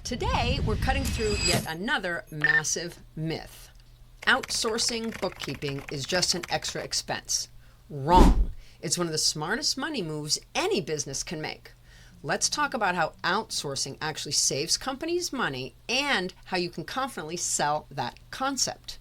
Today, we're cutting through yet another massive myth. Outsourcing bookkeeping is just an extra expense. Wrong. It's one of the smartest money moves any business can make. Let's talk about how outsourcing actually saves companies money and how you can confidently sell that concept.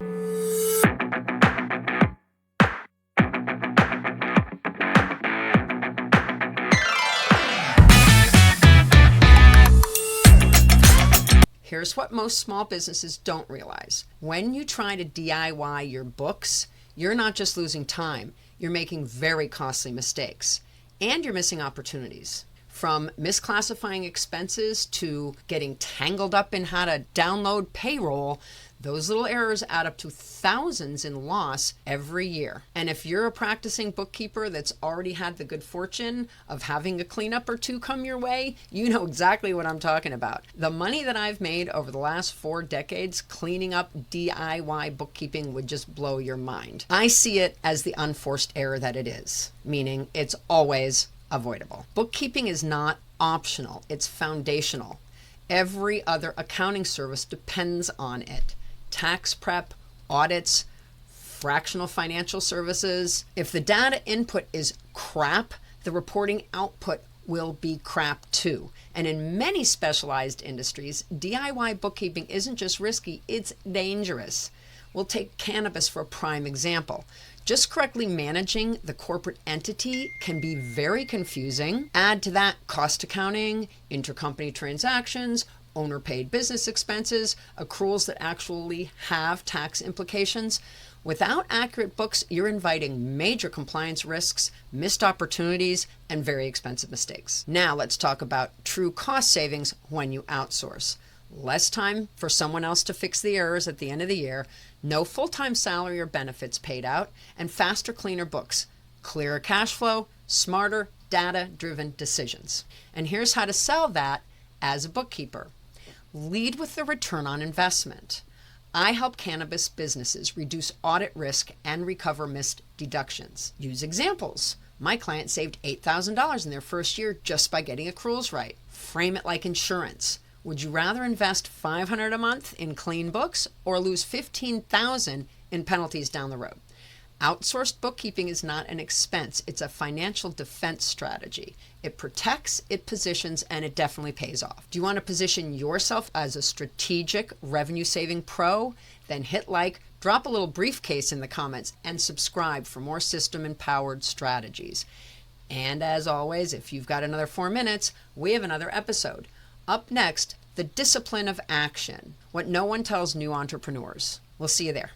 Here's what most small businesses don't realize. When you try to DIY your books, you're not just losing time, you're making very costly mistakes, and you're missing opportunities. From misclassifying expenses to getting tangled up in how to download payroll, those little errors add up to thousands in loss every year. And if you're a practicing bookkeeper that's already had the good fortune of having a cleanup or two come your way, you know exactly what I'm talking about. The money that I've made over the last 4 decades cleaning up DIY bookkeeping would just blow your mind. I see it as the unforced error that it is, meaning it's always avoidable. Bookkeeping is not optional, it's foundational. Every other accounting service depends on it. Tax prep, audits, fractional financial services. If the data input is crap, the reporting output will be crap too. And in many specialized industries, DIY bookkeeping isn't just risky, it's dangerous. We'll take cannabis for a prime example. Just correctly managing the corporate entity can be very confusing. Add to that cost accounting, intercompany transactions, owner-paid business expenses, accruals that actually have tax implications. Without accurate books, you're inviting major compliance risks, missed opportunities, and very expensive mistakes. Now let's talk about true cost savings when you outsource. Less time for someone else to fix the errors at the end of the year, no full-time salary or benefits paid out, and faster, cleaner books, clearer cash flow, smarter, data-driven decisions. And here's how to sell that as a bookkeeper. Lead with the return on investment. I help cannabis businesses reduce audit risk and recover missed deductions. Use examples. My client saved $8,000 in their first year just by getting accruals right. Frame it like insurance. Would you rather invest $500 a month in clean books or lose $15,000 in penalties down the road? Outsourced bookkeeping is not an expense. It's a financial defense strategy. It protects, it positions, and it definitely pays off. Do you want to position yourself as a strategic revenue-saving pro? Then hit like, drop a little briefcase in the comments, and subscribe for more system-empowered strategies. And as always, if you've got another 4 minutes, we have another episode. Up next, the discipline of action, what no one tells new entrepreneurs. We'll see you there.